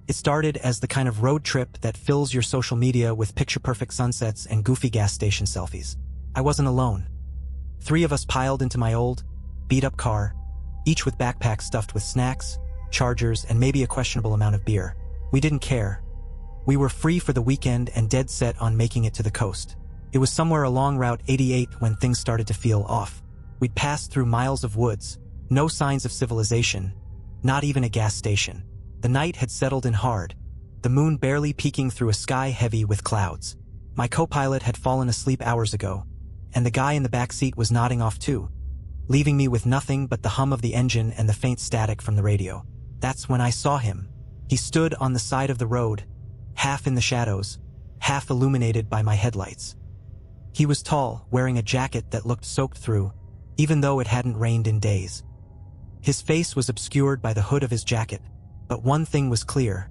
It started as the kind of road trip that fills your social media with picture-perfect sunsets and goofy gas station selfies. I wasn't alone. 3 of us piled into my old, beat-up car, each with backpacks stuffed with snacks, chargers, and maybe a questionable amount of beer. We didn't care. We were free for the weekend and dead set on making it to the coast. It was somewhere along Route 88 when things started to feel off. We'd passed through miles of woods, no signs of civilization, not even a gas station. The night had settled in hard, the moon barely peeking through a sky heavy with clouds. My co-pilot had fallen asleep hours ago, and the guy in the back seat was nodding off too, leaving me with nothing but the hum of the engine and the faint static from the radio. That's when I saw him. He stood on the side of the road, half in the shadows, half illuminated by my headlights. He was tall, wearing a jacket that looked soaked through, even though it hadn't rained in days. His face was obscured by the hood of his jacket, but one thing was clear.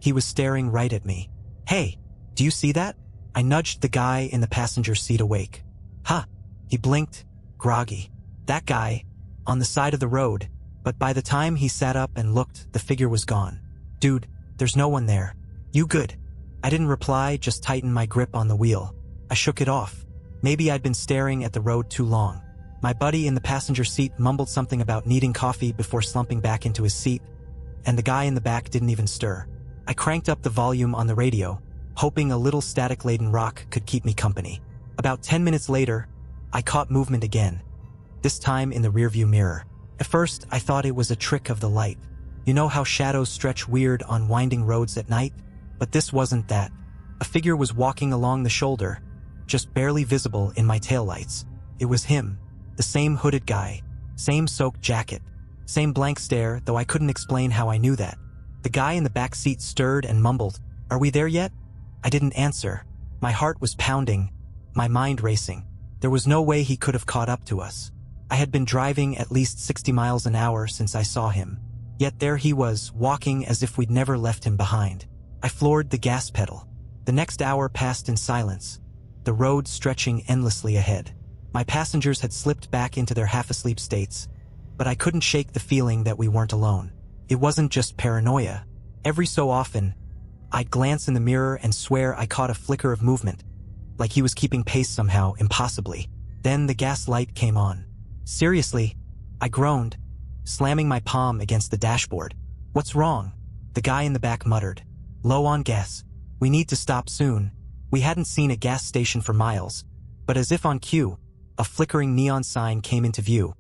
He was staring right at me. "Hey, do you see that?" I nudged the guy in the passenger seat awake. "Huh." He blinked, groggy. "That guy, on the side of the road," but by the time he sat up and looked, the figure was gone. "Dude, there's no one there. You good?" I didn't reply, just tightened my grip on the wheel. I shook it off. Maybe I'd been staring at the road too long. My buddy in the passenger seat mumbled something about needing coffee before slumping back into his seat, and the guy in the back didn't even stir. I cranked up the volume on the radio, hoping a little static-laden rock could keep me company. About 10 minutes later, I caught movement again, this time in the rearview mirror. At first, I thought it was a trick of the light. You know how shadows stretch weird on winding roads at night? But this wasn't that. A figure was walking along the shoulder, just barely visible in my taillights. It was him, the same hooded guy, same soaked jacket, same blank stare, though I couldn't explain how I knew that. The guy in the back seat stirred and mumbled, "Are we there yet?" I didn't answer. My heart was pounding, my mind racing. There was no way he could have caught up to us. I had been driving at least 60 miles an hour since I saw him. Yet there he was, walking as if we'd never left him behind. I floored the gas pedal. The next hour passed in silence, the road stretching endlessly ahead. My passengers had slipped back into their half-asleep states, but I couldn't shake the feeling that we weren't alone. It wasn't just paranoia. Every so often, I'd glance in the mirror and swear I caught a flicker of movement, like he was keeping pace somehow, impossibly. Then the gas light came on. "Seriously," I groaned, slamming my palm against the dashboard. "What's wrong?" The guy in the back muttered. "Low on gas. We need to stop soon." We hadn't seen a gas station for miles, but as if on cue, a flickering neon sign came into view,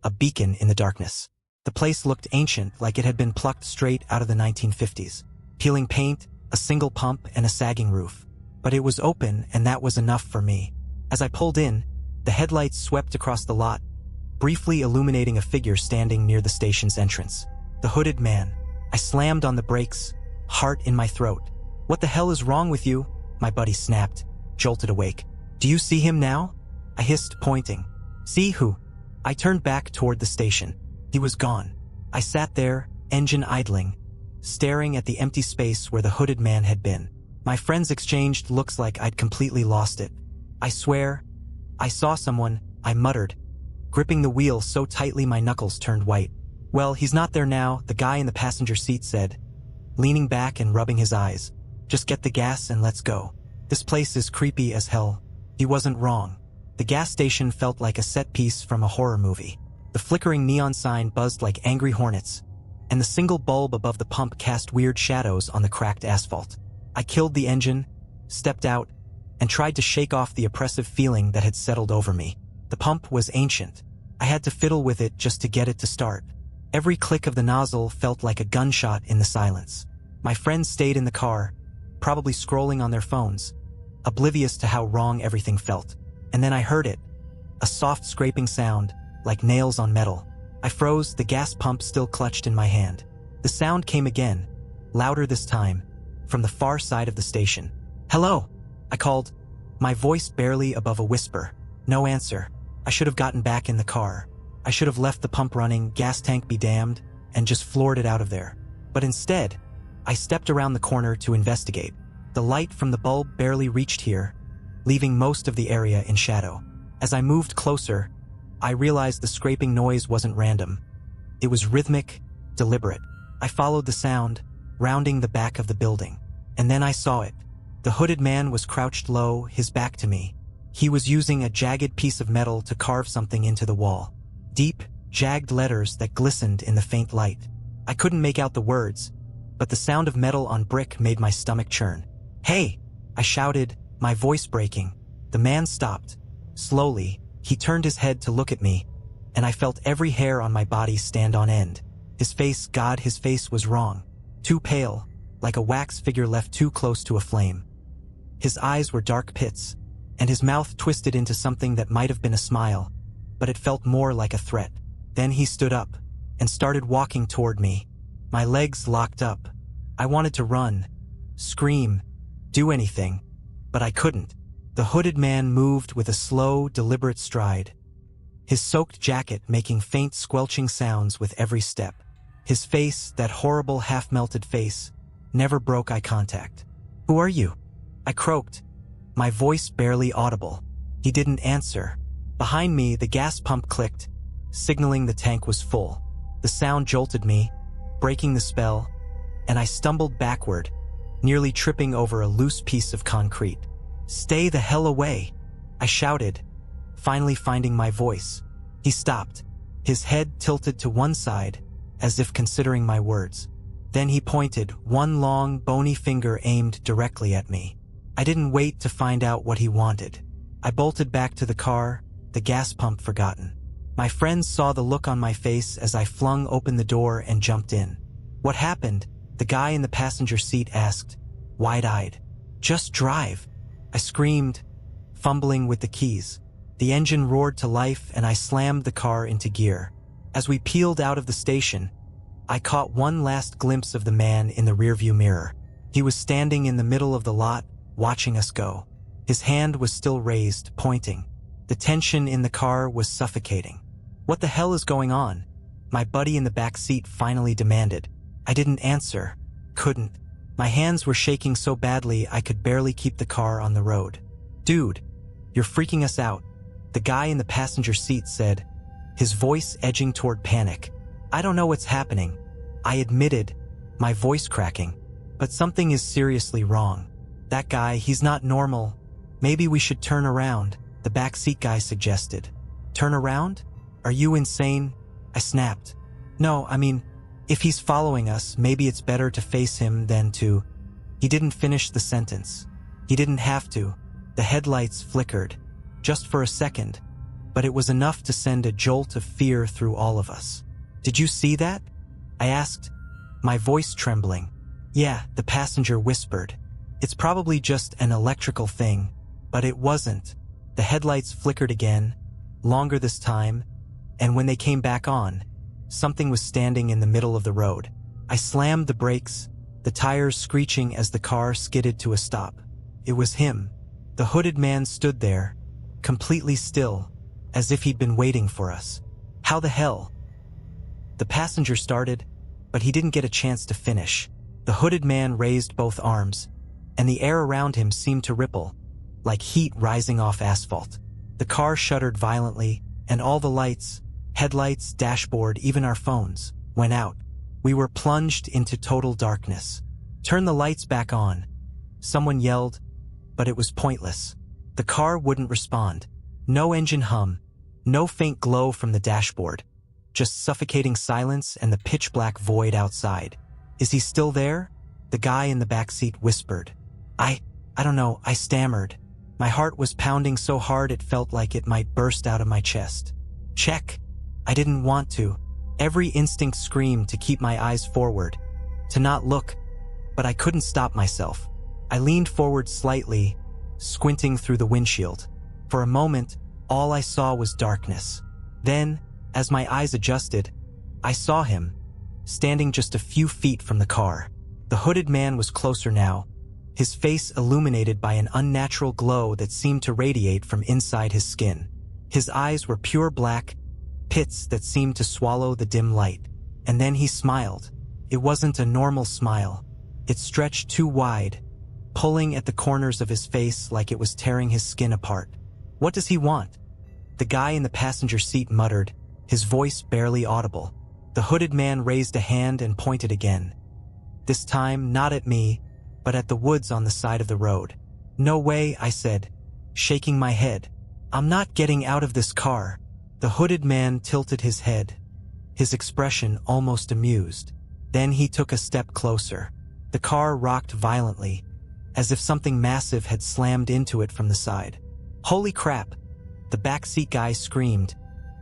a beacon in the darkness. The place looked ancient, like it had been plucked straight out of the 1950s. Peeling paint, a single pump, and a sagging roof. But it was open, and that was enough for me. As I pulled in, the headlights swept across the lot, briefly illuminating a figure standing near the station's entrance. The hooded man. I slammed on the brakes, heart in my throat. "What the hell is wrong with you?" my buddy snapped, jolted awake. "Do you see him now?" I hissed, pointing. "See who?" I turned back toward the station. He was gone. I sat there, engine idling, staring at the empty space where the hooded man had been. My friends exchanged looks like I'd completely lost it. "I swear, I saw someone," I muttered, gripping the wheel so tightly my knuckles turned white. "Well, he's not there now," the guy in the passenger seat said, leaning back and rubbing his eyes. "Just get the gas and let's go. This place is creepy as hell." He wasn't wrong. The gas station felt like a set piece from a horror movie. The flickering neon sign buzzed like angry hornets, and the single bulb above the pump cast weird shadows on the cracked asphalt. I killed the engine, stepped out, and tried to shake off the oppressive feeling that had settled over me. The pump was ancient. I had to fiddle with it just to get it to start. Every click of the nozzle felt like a gunshot in the silence. My friends stayed in the car, probably scrolling on their phones, oblivious to how wrong everything felt. And then I heard it, a soft scraping sound, like nails on metal. I froze, the gas pump still clutched in my hand. The sound came again, louder this time, from the far side of the station. "Hello," I called, my voice barely above a whisper. No answer. I should have gotten back in the car. I should have left the pump running, gas tank be damned, and just floored it out of there. But instead, I stepped around the corner to investigate. The light from the bulb barely reached here, leaving most of the area in shadow. As I moved closer, I realized the scraping noise wasn't random. It was rhythmic, deliberate. I followed the sound, rounding the back of the building. And then I saw it. The hooded man was crouched low, his back to me. He was using a jagged piece of metal to carve something into the wall. Deep, jagged letters that glistened in the faint light. I couldn't make out the words, but the sound of metal on brick made my stomach churn. "Hey!" I shouted, my voice breaking. The man stopped. Slowly, he turned his head to look at me, and I felt every hair on my body stand on end. His face was wrong. Too pale, like a wax figure left too close to a flame. His eyes were dark pits, and his mouth twisted into something that might have been a smile, but it felt more like a threat. Then he stood up and started walking toward me. My legs locked up. I wanted to run, scream, do anything, but I couldn't. The hooded man moved with a slow, deliberate stride, his soaked jacket making faint squelching sounds with every step. His face, that horrible half-melted face, never broke eye contact. "Who are you?" I croaked, my voice barely audible. He didn't answer. Behind me, the gas pump clicked, signaling the tank was full. The sound jolted me, breaking the spell, and I stumbled backward, nearly tripping over a loose piece of concrete. "Stay the hell away!" I shouted, finally finding my voice. He stopped, his head tilted to one side, as if considering my words. Then he pointed, one long, bony finger aimed directly at me. I didn't wait to find out what he wanted. I bolted back to the car, the gas pump forgotten. My friends saw the look on my face as I flung open the door and jumped in. "What happened?" the guy in the passenger seat asked, wide-eyed. "Just drive," I screamed, fumbling with the keys. The engine roared to life and I slammed the car into gear. As we peeled out of the station, I caught one last glimpse of the man in the rearview mirror. He was standing in the middle of the lot, watching us go. His hand was still raised, pointing. The tension in the car was suffocating. "What the hell is going on?" my buddy in the back seat finally demanded. I didn't answer. Couldn't. My hands were shaking so badly I could barely keep the car on the road. "Dude, you're freaking us out," the guy in the passenger seat said, his voice edging toward panic. "I don't know what's happening," I admitted, my voice cracking. "But something is seriously wrong. That guy, he's not normal. Maybe we should turn around," the backseat guy suggested. "Turn around? Are you insane?" I snapped. "No, I mean, if he's following us, maybe it's better to face him than to—" He didn't finish the sentence. He didn't have to. The headlights flickered, just for a second, but it was enough to send a jolt of fear through all of us. "Did you see that?" I asked, my voice trembling. "Yeah," the passenger whispered. "It's probably just an electrical thing," but it wasn't. The headlights flickered again, longer this time, and when they came back on, something was standing in the middle of the road. I slammed the brakes, the tires screeching as the car skidded to a stop. It was him. The hooded man stood there, completely still, as if he'd been waiting for us. "How the hell?" The passenger started, but he didn't get a chance to finish. The hooded man raised both arms, and the air around him seemed to ripple, like heat rising off asphalt. The car shuddered violently, and all the lights, headlights, dashboard, even our phones, went out. We were plunged into total darkness. "Turn the lights back on," someone yelled, but it was pointless. The car wouldn't respond. No engine hum, no faint glow from the dashboard, just suffocating silence and the pitch-black void outside. "Is he still there?" the guy in the backseat whispered. I don't know," I stammered. My heart was pounding so hard it felt like it might burst out of my chest. "Check." I didn't want to. Every instinct screamed to keep my eyes forward, to not look, but I couldn't stop myself. I leaned forward slightly, squinting through the windshield. For a moment, all I saw was darkness. Then, as my eyes adjusted, I saw him, standing just a few feet from the car. The hooded man was closer now, his face illuminated by an unnatural glow that seemed to radiate from inside his skin. His eyes were pure black, pits that seemed to swallow the dim light. And then he smiled. It wasn't a normal smile. It stretched too wide, pulling at the corners of his face like it was tearing his skin apart. "What does he want?" the guy in the passenger seat muttered, his voice barely audible. The hooded man raised a hand and pointed again. This time, not at me, but at the woods on the side of the road. "No way," I said, shaking my head. "I'm not getting out of this car." The hooded man tilted his head, his expression almost amused. Then he took a step closer. The car rocked violently, as if something massive had slammed into it from the side. "Holy crap!" the backseat guy screamed,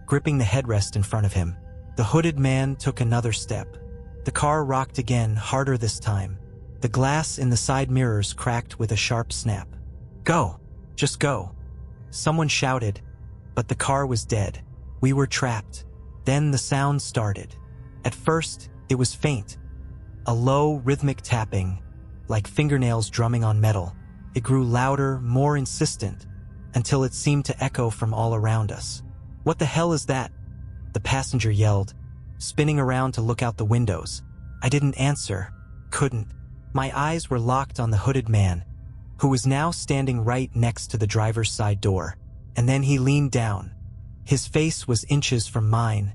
gripping the headrest in front of him. The hooded man took another step. The car rocked again, harder this time. The glass in the side mirrors cracked with a sharp snap. "Go! Just go!" someone shouted, but the car was dead. We were trapped. Then the sound started. At first, it was faint, a low, rhythmic tapping, like fingernails drumming on metal. It grew louder, more insistent, until it seemed to echo from all around us. "What the hell is that?" the passenger yelled, spinning around to look out the windows. I didn't answer, couldn't. My eyes were locked on the hooded man, who was now standing right next to the driver's side door. And then he leaned down. His face was inches from mine,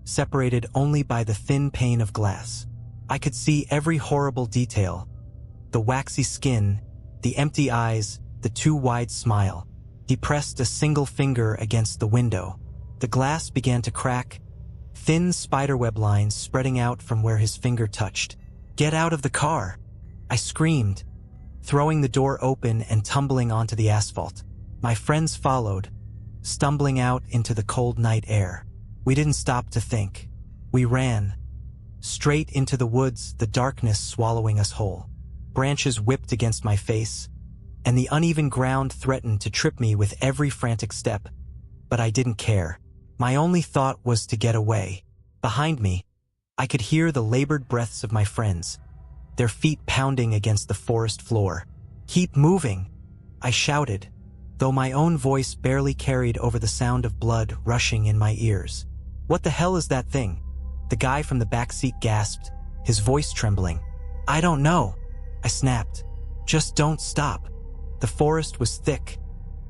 separated only by the thin pane of glass. I could see every horrible detail: the waxy skin, the empty eyes, the too wide smile. He pressed a single finger against the window. The glass began to crack, thin spiderweb lines spreading out from where his finger touched. "Get out of the car!" I screamed, throwing the door open and tumbling onto the asphalt. My friends followed, stumbling out into the cold night air. We didn't stop to think. We ran, straight into the woods, the darkness swallowing us whole. Branches whipped against my face, and the uneven ground threatened to trip me with every frantic step. But I didn't care. My only thought was to get away. Behind me, I could hear the labored breaths of my friends, their feet pounding against the forest floor. "Keep moving," I shouted, though my own voice barely carried over the sound of blood rushing in my ears. "What the hell is that thing?" the guy from the back seat gasped, his voice trembling. "I don't know," I snapped. "Just don't stop." The forest was thick,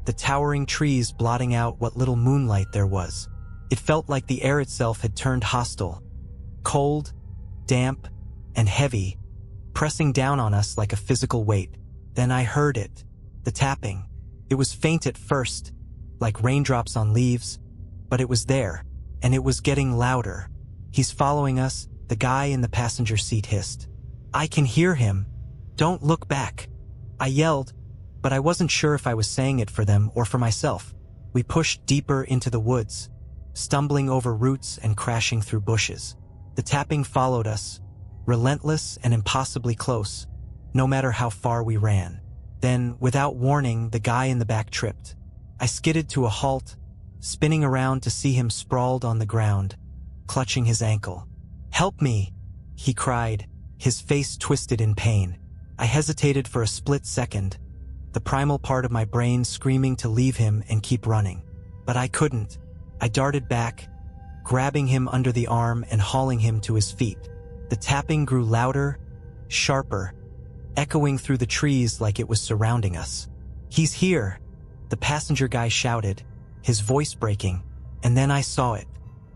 the towering trees blotting out what little moonlight there was. It felt like the air itself had turned hostile, cold, damp, and heavy, pressing down on us like a physical weight. Then I heard it, the tapping. It was faint at first, like raindrops on leaves, but it was there, and it was getting louder. "He's following us," the guy in the passenger seat hissed. "I can hear him. Don't look back," I yelled, but I wasn't sure if I was saying it for them or for myself. We pushed deeper into the woods, stumbling over roots and crashing through bushes. The tapping followed us, relentless and impossibly close, no matter how far we ran. Then, without warning, the guy in the back tripped. I skidded to a halt, spinning around to see him sprawled on the ground, clutching his ankle. "Help me!" he cried, his face twisted in pain. I hesitated for a split second, the primal part of my brain screaming to leave him and keep running. But I couldn't. I darted back, grabbing him under the arm and hauling him to his feet. The tapping grew louder, sharper, echoing through the trees like it was surrounding us. "He's here!" the passenger guy shouted, his voice breaking. And then I saw it.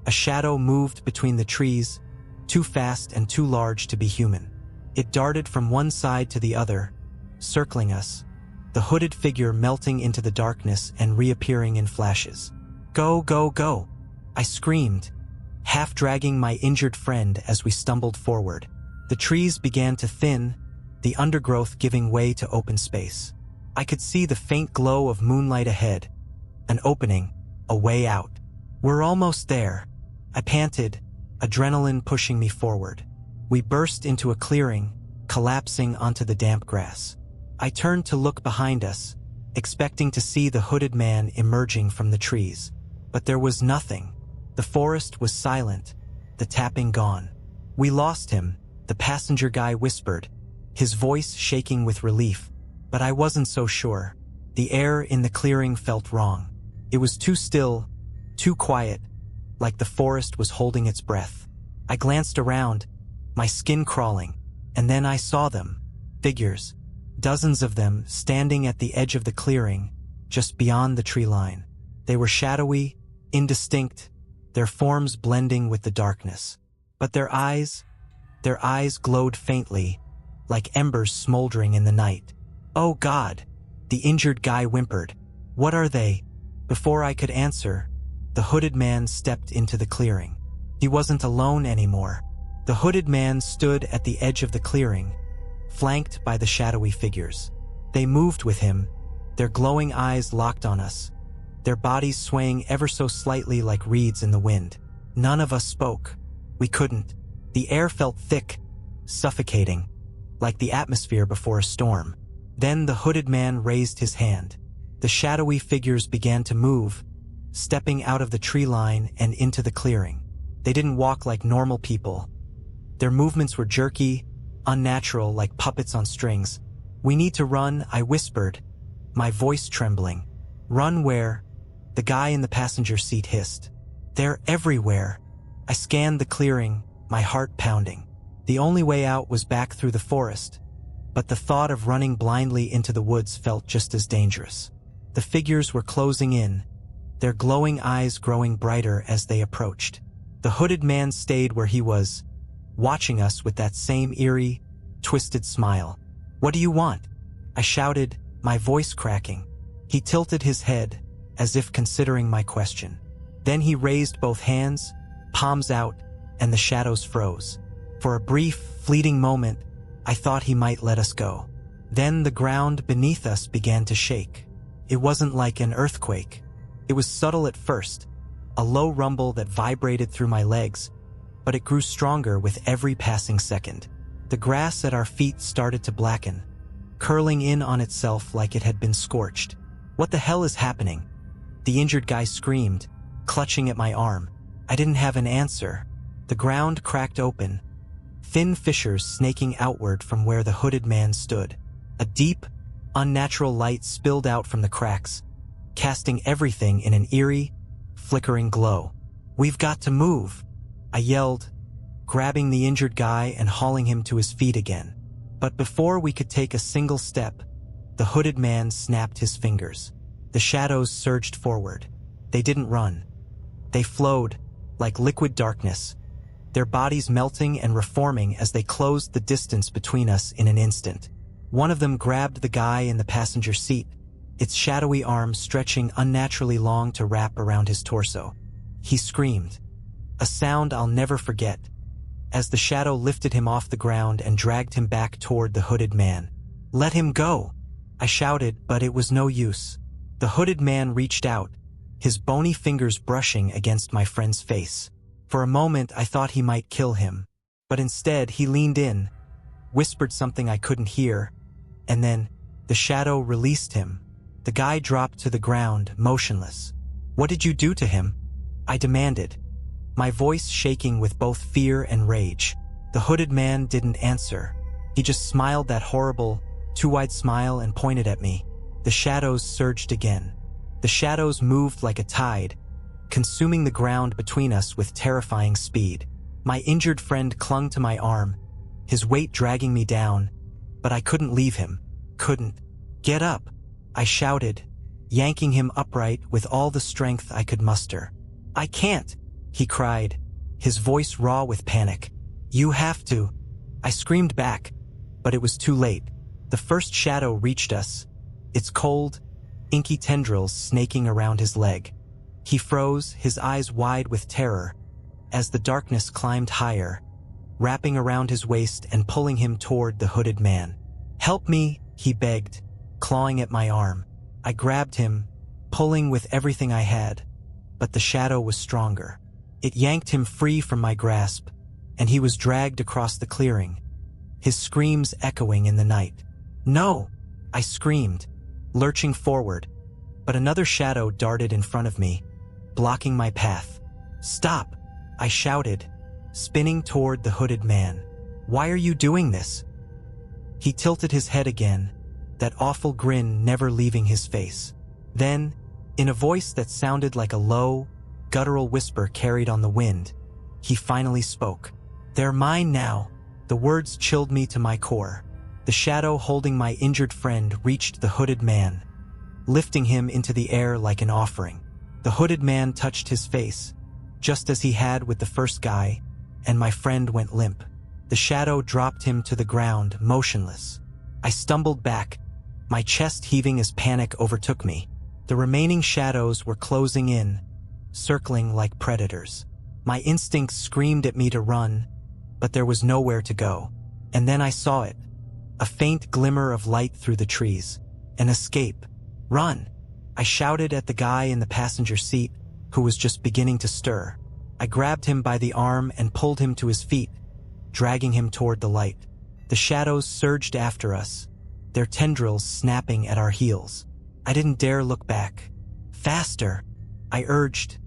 A shadow moved between the trees, too fast and too large to be human. It darted from one side to the other, circling us, the hooded figure melting into the darkness and reappearing in flashes. "Go, go, go!" I screamed, half dragging my injured friend as we stumbled forward. The trees began to thin, the undergrowth giving way to open space. I could see the faint glow of moonlight ahead, an opening, a way out. "We're almost there," I panted, adrenaline pushing me forward. We burst into a clearing, collapsing onto the damp grass. I turned to look behind us, expecting to see the hooded man emerging from the trees. But there was nothing. The forest was silent, the tapping gone. "We lost him," the passenger guy whispered, his voice shaking with relief. But I wasn't so sure. The air in the clearing felt wrong. It was too still, too quiet, like the forest was holding its breath. I glanced around, my skin crawling, and then I saw them. Figures, dozens of them standing at the edge of the clearing, just beyond the tree line. They were shadowy, indistinct, their forms blending with the darkness. But their eyes glowed faintly, like embers smoldering in the night. "Oh God," the injured guy whimpered. "What are they?" Before I could answer, the hooded man stepped into the clearing. He wasn't alone anymore. The hooded man stood at the edge of the clearing, flanked by the shadowy figures. They moved with him, their glowing eyes locked on us, their bodies swaying ever so slightly like reeds in the wind. None of us spoke. We couldn't. The air felt thick, suffocating, like the atmosphere before a storm. Then the hooded man raised his hand. The shadowy figures began to move, stepping out of the tree line and into the clearing. They didn't walk like normal people. Their movements were jerky, unnatural, like puppets on strings. "We need to run," I whispered, my voice trembling. "Run where?" The guy in the passenger seat hissed. "They're everywhere." I scanned the clearing, my heart pounding. The only way out was back through the forest, but the thought of running blindly into the woods felt just as dangerous. The figures were closing in, their glowing eyes growing brighter as they approached. The hooded man stayed where he was, watching us with that same eerie, twisted smile. "What do you want?" I shouted, my voice cracking. He tilted his head, as if considering my question. Then he raised both hands, palms out, and the shadows froze. For a brief, fleeting moment, I thought he might let us go. Then the ground beneath us began to shake. It wasn't like an earthquake. It was subtle at first, a low rumble that vibrated through my legs, but it grew stronger with every passing second. The grass at our feet started to blacken, curling in on itself like it had been scorched. "What the hell is happening?" the injured guy screamed, clutching at my arm. I didn't have an answer. The ground cracked open, thin fissures snaking outward from where the hooded man stood. A deep, unnatural light spilled out from the cracks, casting everything in an eerie, flickering glow. "We've got to move," I yelled, grabbing the injured guy and hauling him to his feet again. But before we could take a single step, the hooded man snapped his fingers. The shadows surged forward. They didn't run. They flowed, like liquid darkness, their bodies melting and reforming as they closed the distance between us in an instant. One of them grabbed the guy in the passenger seat, its shadowy arms stretching unnaturally long to wrap around his torso. He screamed, a sound I'll never forget, as the shadow lifted him off the ground and dragged him back toward the hooded man. "Let him go!" I shouted, but it was no use. The hooded man reached out, his bony fingers brushing against my friend's face. For a moment I thought he might kill him, but instead he leaned in, whispered something I couldn't hear, and then the shadow released him. The guy dropped to the ground, motionless. "What did you do to him?" I demanded, my voice shaking with both fear and rage. The hooded man didn't answer. He just smiled that horrible, too-wide smile and pointed at me. The shadows surged again. The shadows moved like a tide, consuming the ground between us with terrifying speed. My injured friend clung to my arm, his weight dragging me down, but I couldn't leave him. Couldn't. "Get up," I shouted, yanking him upright with all the strength I could muster. "I can't," he cried, his voice raw with panic. "You have to," I screamed back, but it was too late. The first shadow reached us, its cold, inky tendrils snaking around his leg. He froze, his eyes wide with terror, as the darkness climbed higher, wrapping around his waist and pulling him toward the hooded man. "Help me," he begged, clawing at my arm. I grabbed him, pulling with everything I had, but the shadow was stronger. It yanked him free from my grasp, and he was dragged across the clearing, his screams echoing in the night. "No!" I screamed, lurching forward, but another shadow darted in front of me, blocking my path. "Stop!" I shouted, spinning toward the hooded man. "Why are you doing this?" He tilted his head again, that awful grin never leaving his face. Then, in a voice that sounded like a low, guttural whisper carried on the wind, he finally spoke. "They're mine now." The words chilled me to my core. The shadow holding my injured friend reached the hooded man, lifting him into the air like an offering. The hooded man touched his face, just as he had with the first guy, and my friend went limp. The shadow dropped him to the ground, motionless. I stumbled back, my chest heaving as panic overtook me. The remaining shadows were closing in, circling like predators. My instincts screamed at me to run, but there was nowhere to go. And then I saw it. A faint glimmer of light through the trees. An escape. Run! I shouted at the guy in the passenger seat, who was just beginning to stir. I grabbed him by the arm and pulled him to his feet, dragging him toward the light. The shadows surged after us, their tendrils snapping at our heels. I didn't dare look back. Faster! I urged,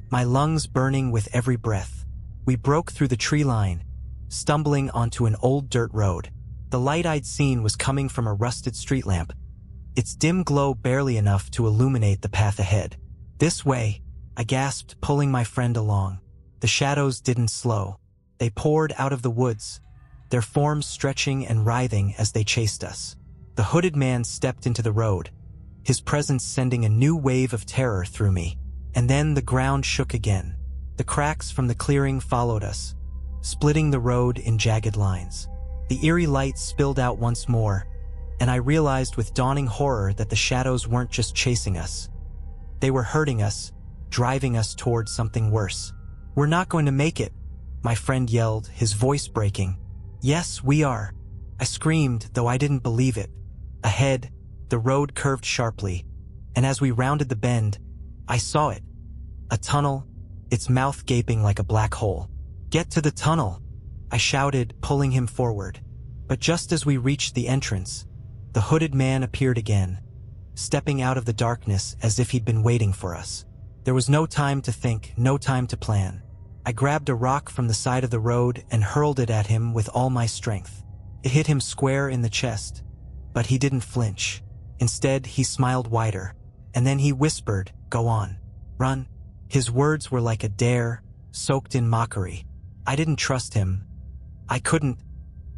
my lungs burning with every breath. We broke through the tree line, stumbling onto an old dirt road. The light I'd seen was coming from a rusted street lamp, its dim glow barely enough to illuminate the path ahead. This way, I gasped, pulling my friend along. The shadows didn't slow. They poured out of the woods, their forms stretching and writhing as they chased us. The hooded man stepped into the road, his presence sending a new wave of terror through me. And then the ground shook again. The cracks from the clearing followed us, splitting the road in jagged lines. The eerie light spilled out once more, and I realized with dawning horror that the shadows weren't just chasing us. They were hurting us, driving us toward something worse. "We're not going to make it," my friend yelled, his voice breaking. "Yes, we are," I screamed, though I didn't believe it. Ahead, the road curved sharply, and as we rounded the bend, I saw it. A tunnel, its mouth gaping like a black hole. "Get to the tunnel," I shouted, pulling him forward. But just as we reached the entrance, the hooded man appeared again, stepping out of the darkness as if he'd been waiting for us. There was no time to think, no time to plan. I grabbed a rock from the side of the road and hurled it at him with all my strength. It hit him square in the chest, but he didn't flinch. Instead, he smiled wider, and then he whispered, "Go on. Run." His words were like a dare, soaked in mockery. I didn't trust him. I couldn't,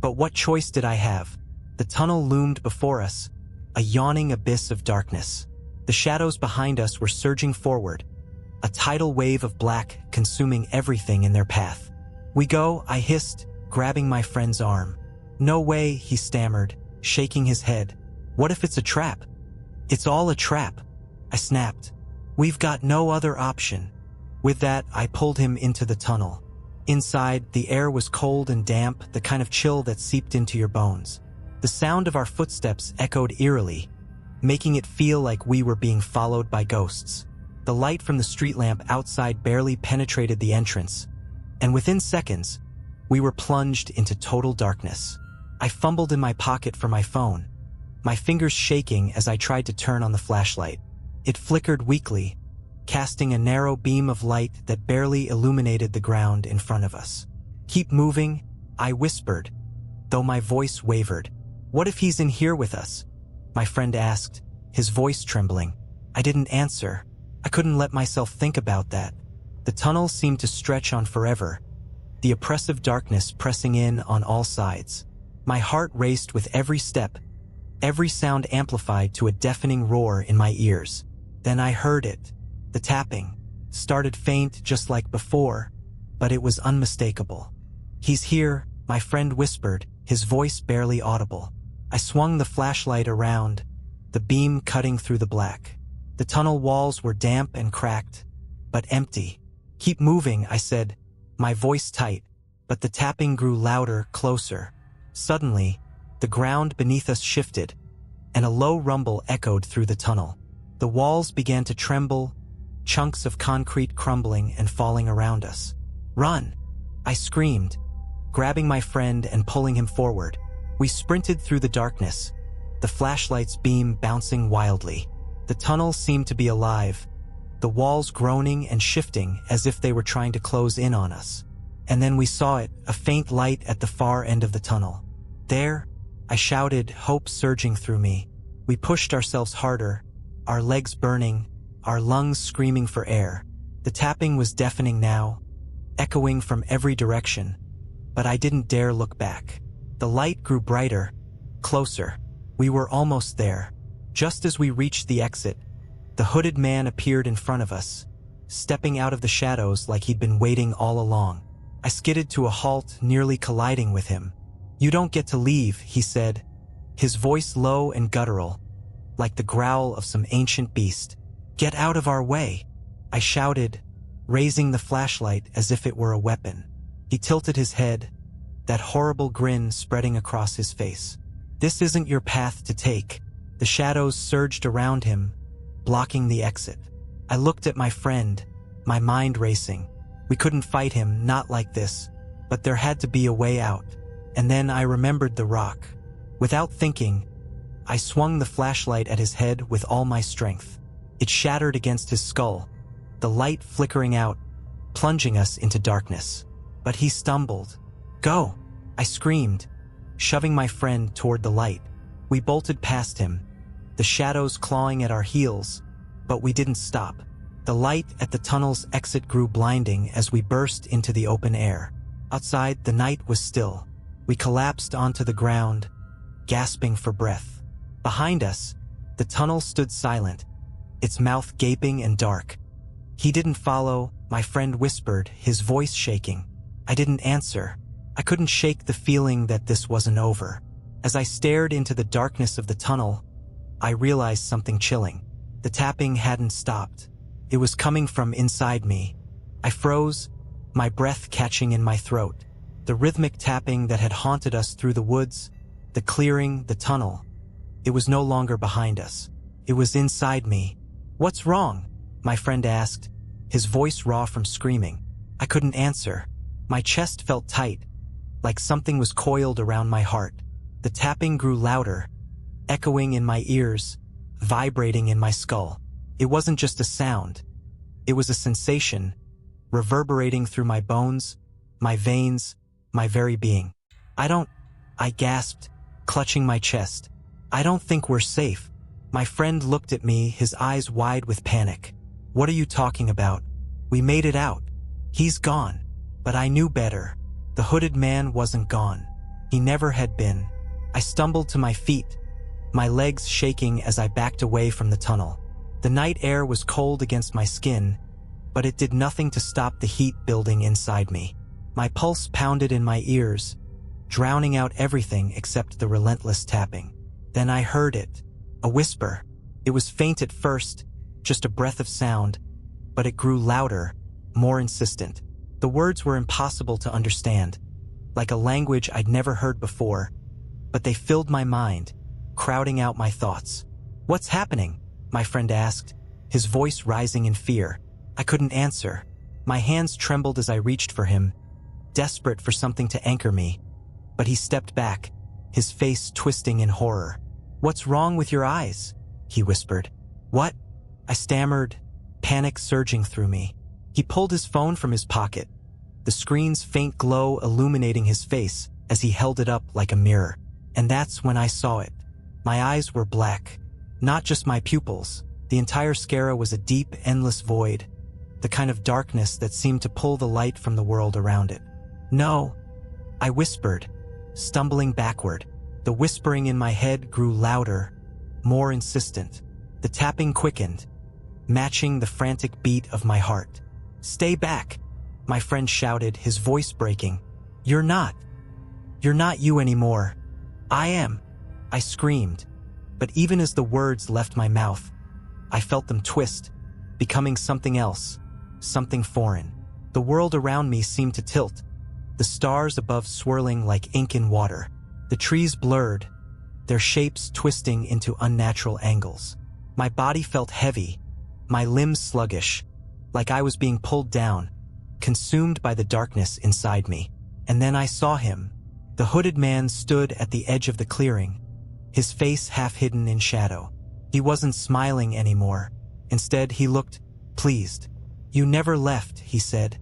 but what choice did I have? The tunnel loomed before us, a yawning abyss of darkness. The shadows behind us were surging forward, a tidal wave of black consuming everything in their path. "We go," I hissed, grabbing my friend's arm. "No way," he stammered, shaking his head. "What if it's a trap?" "It's all a trap," I snapped. "We've got no other option." With that, I pulled him into the tunnel. Inside, the air was cold and damp, the kind of chill that seeped into your bones. The sound of our footsteps echoed eerily, making it feel like we were being followed by ghosts. The light from the street lamp outside barely penetrated the entrance, and within seconds, we were plunged into total darkness. I fumbled in my pocket for my phone, my fingers shaking as I tried to turn on the flashlight. It flickered weakly, casting a narrow beam of light that barely illuminated the ground in front of us. "Keep moving," I whispered, though my voice wavered. "What if he's in here with us?" my friend asked, his voice trembling. I didn't answer. I couldn't let myself think about that. The tunnel seemed to stretch on forever, the oppressive darkness pressing in on all sides. My heart raced with every step, every sound amplified to a deafening roar in my ears. Then I heard it. The tapping started faint just like before, but it was unmistakable. "He's here," my friend whispered, his voice barely audible. I swung the flashlight around, the beam cutting through the black. The tunnel walls were damp and cracked, but empty. "Keep moving," I said, my voice tight, but the tapping grew louder, closer. Suddenly, the ground beneath us shifted, and a low rumble echoed through the tunnel. The walls began to tremble, chunks of concrete crumbling and falling around us. "Run!" I screamed, grabbing my friend and pulling him forward. We sprinted through the darkness, the flashlight's beam bouncing wildly. The tunnel seemed to be alive, the walls groaning and shifting as if they were trying to close in on us. And then we saw it, a faint light at the far end of the tunnel. "There!" I shouted, hope surging through me. We pushed ourselves harder, our legs burning, our lungs screaming for air. The tapping was deafening now, echoing from every direction, but I didn't dare look back. The light grew brighter, closer. We were almost there. Just as we reached the exit, the hooded man appeared in front of us, stepping out of the shadows like he'd been waiting all along. I skidded to a halt, nearly colliding with him. "You don't get to leave," he said, his voice low and guttural, like the growl of some ancient beast. "Get out of our way," I shouted, raising the flashlight as if it were a weapon. He tilted his head, that horrible grin spreading across his face. "This isn't your path to take." The shadows surged around him, blocking the exit. I looked at my friend, my mind racing. We couldn't fight him, not like this, but there had to be a way out. And then I remembered the rock. Without thinking, I swung the flashlight at his head with all my strength. It shattered against his skull, the light flickering out, plunging us into darkness. But he stumbled. "Go!" I screamed, shoving my friend toward the light. We bolted past him, the shadows clawing at our heels, but we didn't stop. The light at the tunnel's exit grew blinding as we burst into the open air. Outside, the night was still. We collapsed onto the ground, gasping for breath. Behind us, the tunnel stood silent, its mouth gaping and dark. "He didn't follow," my friend whispered, his voice shaking. I didn't answer. I couldn't shake the feeling that this wasn't over. As I stared into the darkness of the tunnel, I realized something chilling. The tapping hadn't stopped. It was coming from inside me. I froze, my breath catching in my throat. The rhythmic tapping that had haunted us through the woods, the clearing, the tunnel. It was no longer behind us. It was inside me. "What's wrong?" my friend asked, his voice raw from screaming. I couldn't answer. My chest felt tight, like something was coiled around my heart. The tapping grew louder, echoing in my ears, vibrating in my skull. It wasn't just a sound. It was a sensation, reverberating through my bones, my veins, my very being. I gasped, clutching my chest. "I don't think we're safe." My friend looked at me, his eyes wide with panic. "What are you talking about? We made it out. He's gone." But I knew better. The hooded man wasn't gone. He never had been. I stumbled to my feet, my legs shaking as I backed away from the tunnel. The night air was cold against my skin, but it did nothing to stop the heat building inside me. My pulse pounded in my ears, drowning out everything except the relentless tapping. Then I heard it, a whisper. It was faint at first, just a breath of sound, but it grew louder, more insistent. The words were impossible to understand, like a language I'd never heard before, but they filled my mind, crowding out my thoughts. "What's happening?" my friend asked, his voice rising in fear. I couldn't answer. My hands trembled as I reached for him, desperate for something to anchor me. But he stepped back, his face twisting in horror. "What's wrong with your eyes?" he whispered. "What?" I stammered, panic surging through me. He pulled his phone from his pocket, the screen's faint glow illuminating his face as he held it up like a mirror. And that's when I saw it. My eyes were black. Not just my pupils. The entire sclera was a deep, endless void, the kind of darkness that seemed to pull the light from the world around it. "No," I whispered, stumbling backward. The whispering in my head grew louder, more insistent. The tapping quickened, matching the frantic beat of my heart. "Stay back," my friend shouted, his voice breaking. You're not you anymore. I am," I screamed. But even as the words left my mouth, I felt them twist, becoming something else, something foreign. The world around me seemed to tilt, the stars above swirling like ink in water. The trees blurred, their shapes twisting into unnatural angles. My body felt heavy, my limbs sluggish, like I was being pulled down, consumed by the darkness inside me. And then I saw him. The hooded man stood at the edge of the clearing, his face half hidden in shadow. He wasn't smiling anymore. Instead, he looked pleased. "You never left," he said,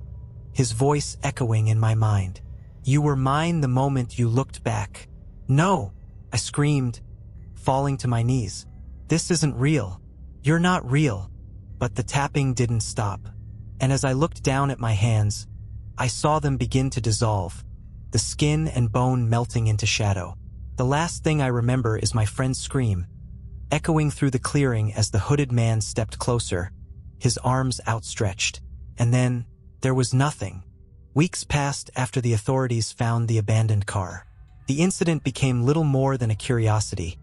his voice echoing in my mind. "You were mine the moment you looked back." "No," I screamed, falling to my knees. "This isn't real. You're not real." But the tapping didn't stop. And as I looked down at my hands, I saw them begin to dissolve, the skin and bone melting into shadow. The last thing I remember is my friend's scream, echoing through the clearing as the hooded man stepped closer, his arms outstretched. And then there was nothing. Weeks passed after the authorities found the abandoned car. The incident became little more than a curiosity,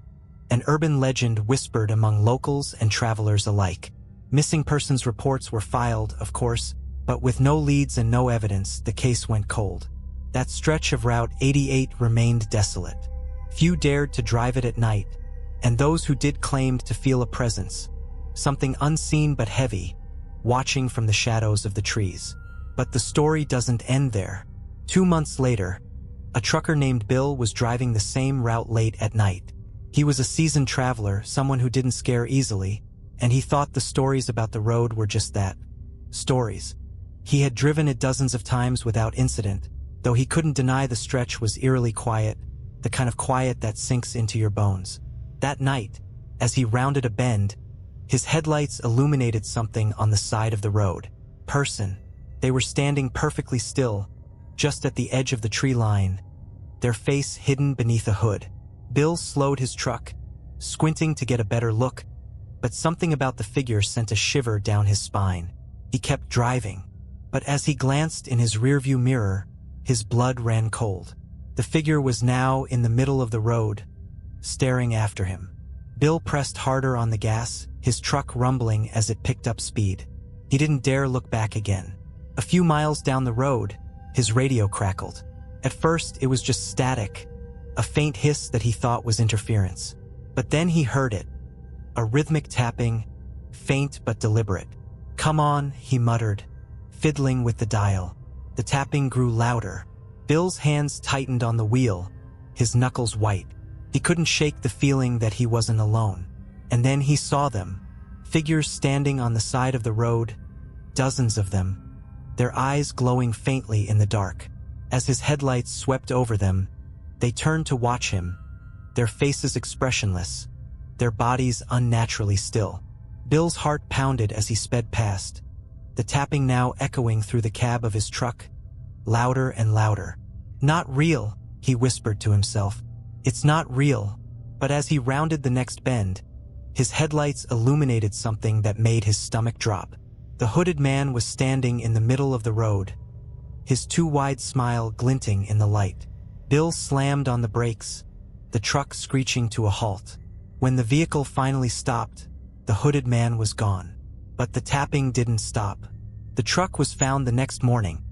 an urban legend whispered among locals and travelers alike. Missing persons reports were filed, of course, but with no leads and no evidence, the case went cold. That stretch of Route 88 remained desolate. Few dared to drive it at night, and those who did claimed to feel a presence, something unseen but heavy, watching from the shadows of the trees. But the story doesn't end there. 2 months later, a trucker named Bill was driving the same route late at night. He was a seasoned traveler, someone who didn't scare easily, and he thought the stories about the road were just that, stories. He had driven it dozens of times without incident, though he couldn't deny the stretch was eerily quiet, the kind of quiet that sinks into your bones. That night, as he rounded a bend, his headlights illuminated something on the side of the road. Person. They were standing perfectly still, just at the edge of the tree line, their face hidden beneath a hood. Bill slowed his truck, squinting to get a better look, but something about the figure sent a shiver down his spine. He kept driving, but as he glanced in his rearview mirror, his blood ran cold. The figure was now in the middle of the road, staring after him. Bill pressed harder on the gas, his truck rumbling as it picked up speed. He didn't dare look back again. A few miles down the road, his radio crackled. At first, it was just static, a faint hiss that he thought was interference. But then he heard it, a rhythmic tapping, faint but deliberate. "Come on," he muttered, fiddling with the dial. The tapping grew louder. Bill's hands tightened on the wheel, his knuckles white. He couldn't shake the feeling that he wasn't alone. And then he saw them, figures standing on the side of the road, dozens of them, their eyes glowing faintly in the dark. As his headlights swept over them, they turned to watch him, their faces expressionless, their bodies unnaturally still. Bill's heart pounded as he sped past, the tapping now echoing through the cab of his truck, louder and louder. "Not real," he whispered to himself. "It's not real." But as he rounded the next bend, his headlights illuminated something that made his stomach drop. The hooded man was standing in the middle of the road, his too wide smile glinting in the light. Bill slammed on the brakes, the truck screeching to a halt. When the vehicle finally stopped, the hooded man was gone. But the tapping didn't stop. The truck was found the next morning,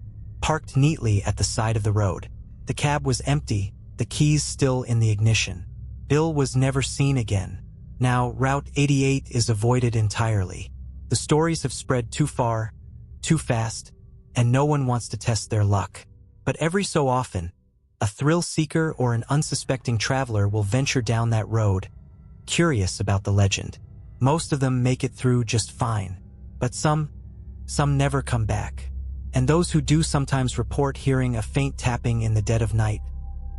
parked neatly at the side of the road. The cab was empty, the keys still in the ignition. Bill was never seen again. Now, Route 88 is avoided entirely. The stories have spread too far, too fast, and no one wants to test their luck. But every so often, a thrill seeker or an unsuspecting traveler will venture down that road, curious about the legend. Most of them make it through just fine, but some never come back. And those who do sometimes report hearing a faint tapping in the dead of night,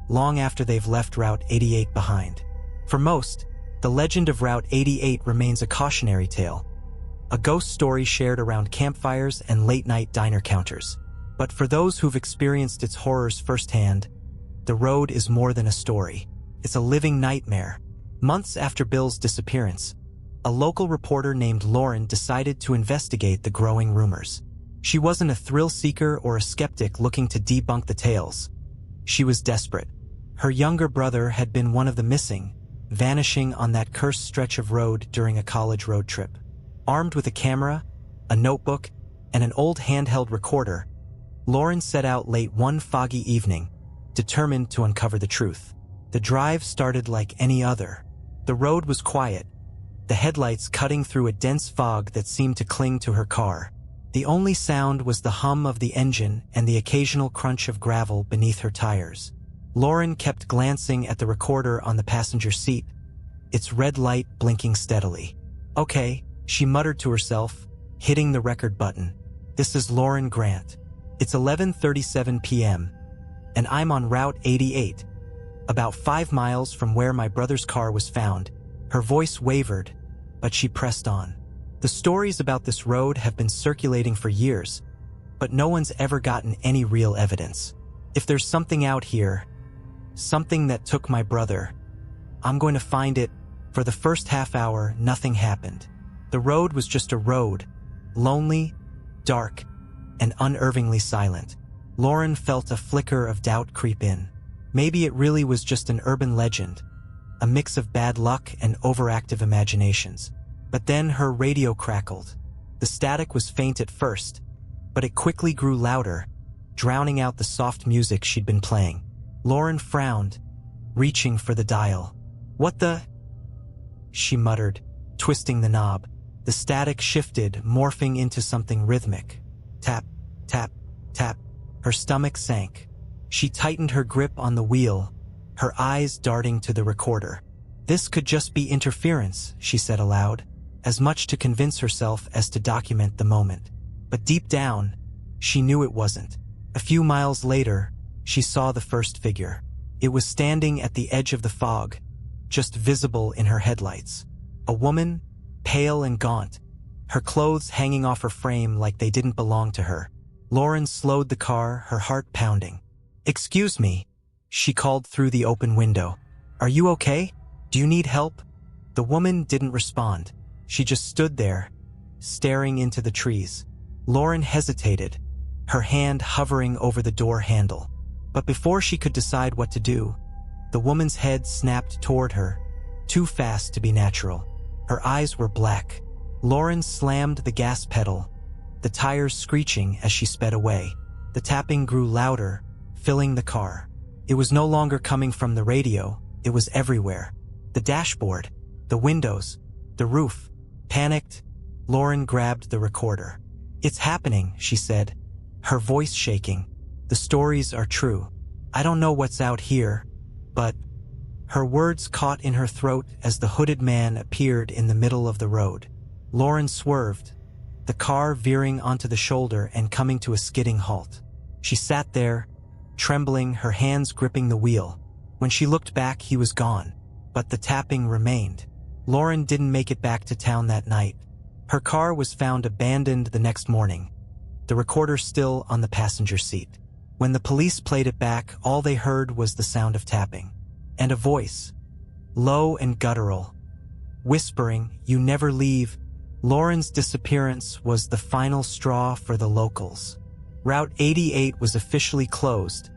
long after they've left Route 88 behind. For most, the legend of Route 88 remains a cautionary tale, a ghost story shared around campfires and late-night diner counters. But for those who've experienced its horrors firsthand, the road is more than a story. It's a living nightmare. Months after Bill's disappearance, a local reporter named Lauren decided to investigate the growing rumors. She wasn't a thrill seeker or a skeptic looking to debunk the tales. She was desperate. Her younger brother had been one of the missing, vanishing on that cursed stretch of road during a college road trip. Armed with a camera, a notebook, and an old handheld recorder, Lauren set out late one foggy evening, determined to uncover the truth. The drive started like any other. The road was quiet, the headlights cutting through a dense fog that seemed to cling to her car. The only sound was the hum of the engine and the occasional crunch of gravel beneath her tires. Lauren kept glancing at the recorder on the passenger seat, its red light blinking steadily. "Okay," she muttered to herself, hitting the record button. "This is Lauren Grant. It's 11:37 p.m., and I'm on Route 88, about 5 miles from where my brother's car was found." Her voice wavered, but she pressed on. The stories about this road have been circulating for years, but no one's ever gotten any real evidence. If there's something out here, something that took my brother, I'm going to find it. For the first half hour, nothing happened. The road was just a road, lonely, dark, and unnervingly silent. Lauren felt a flicker of doubt creep in. Maybe it really was just an urban legend, a mix of bad luck and overactive imaginations. But then her radio crackled. The static was faint at first, but it quickly grew louder, drowning out the soft music she'd been playing. Lauren frowned, reaching for the dial. "What the?" she muttered, twisting the knob. The static shifted, morphing into something rhythmic. Tap, tap, tap. Her stomach sank. She tightened her grip on the wheel, her eyes darting to the recorder. "This could just be interference," she said aloud, as much to convince herself as to document the moment. But deep down, she knew it wasn't. A few miles later, she saw the first figure. It was standing at the edge of the fog, just visible in her headlights. A woman, pale and gaunt, her clothes hanging off her frame like they didn't belong to her. Lauren slowed the car, her heart pounding. "Excuse me," she called through the open window. "Are you okay? Do you need help?" The woman didn't respond. She just stood there, staring into the trees. Lauren hesitated, her hand hovering over the door handle. But before she could decide what to do, the woman's head snapped toward her, too fast to be natural. Her eyes were black. Lauren slammed the gas pedal, the tires screeching as she sped away. The tapping grew louder, filling the car. It was no longer coming from the radio, it was everywhere. The dashboard, the windows, the roof. Panicked, Lauren grabbed the recorder. "It's happening," she said, her voice shaking. "The stories are true. I don't know what's out here, but..." Her words caught in her throat as the hooded man appeared in the middle of the road. Lauren swerved, the car veering onto the shoulder and coming to a skidding halt. She sat there, trembling, her hands gripping the wheel. When she looked back, he was gone, but the tapping remained. Lauren didn't make it back to town that night. Her car was found abandoned the next morning, the recorder still on the passenger seat. When the police played it back, all they heard was the sound of tapping. And a voice, low and guttural, whispering, "You never leave." Lauren's disappearance was the final straw for the locals. Route 88 was officially closed,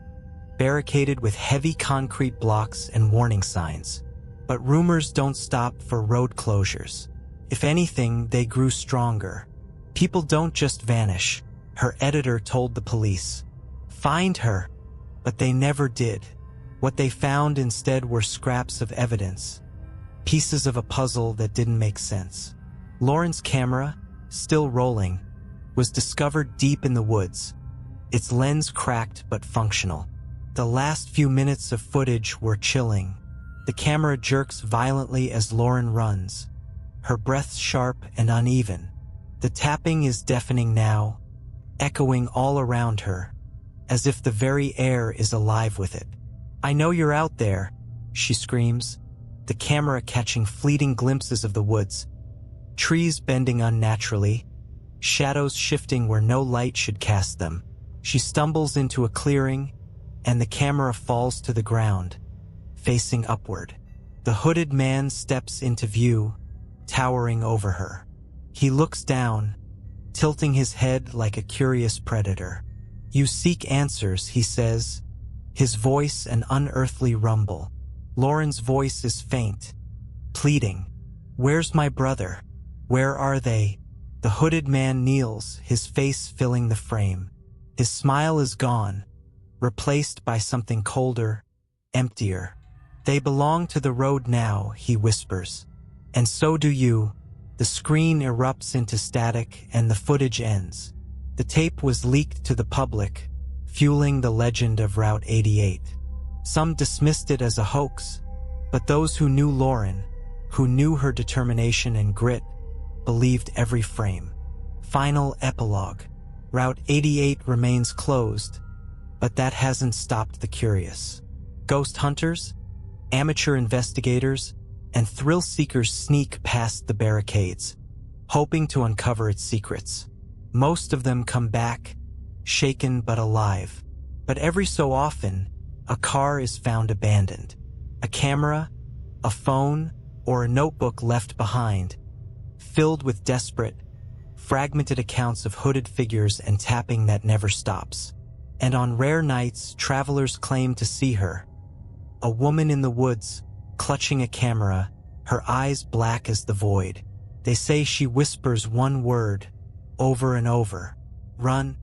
barricaded with heavy concrete blocks and warning signs. But rumors don't stop for road closures. If anything, they grew stronger. People don't just vanish, her editor told the police. Find her. But they never did. What they found instead were scraps of evidence, pieces of a puzzle that didn't make sense. Lauren's camera, still rolling, was discovered deep in the woods, its lens cracked but functional. The last few minutes of footage were chilling. The camera jerks violently as Lauren runs, her breath sharp and uneven. The tapping is deafening now, echoing all around her, as if the very air is alive with it. "I know you're out there," she screams, the camera catching fleeting glimpses of the woods, trees bending unnaturally, shadows shifting where no light should cast them. She stumbles into a clearing, and the camera falls to the ground, facing upward. The hooded man steps into view, towering over her. He looks down, tilting his head like a curious predator. "You seek answers," he says, his voice an unearthly rumble. Lauren's voice is faint, pleading. "Where's my brother? Where are they?" The hooded man kneels, his face filling the frame. His smile is gone, replaced by something colder, emptier. "They belong to the road now," he whispers. "And so do you." The screen erupts into static and the footage ends. The tape was leaked to the public, fueling the legend of Route 88. Some dismissed it as a hoax, but those who knew Lauren, who knew her determination and grit, believed every frame. Final epilogue. Route 88 remains closed, but that hasn't stopped the curious. Ghost hunters, amateur investigators, and thrill seekers sneak past the barricades, hoping to uncover its secrets. Most of them come back, shaken but alive. But every so often, a car is found abandoned. A camera, a phone, or a notebook left behind, filled with desperate, fragmented accounts of hooded figures and tapping that never stops. And on rare nights, travelers claim to see her. A woman in the woods, clutching a camera, her eyes black as the void. They say she whispers one word, over and over: run,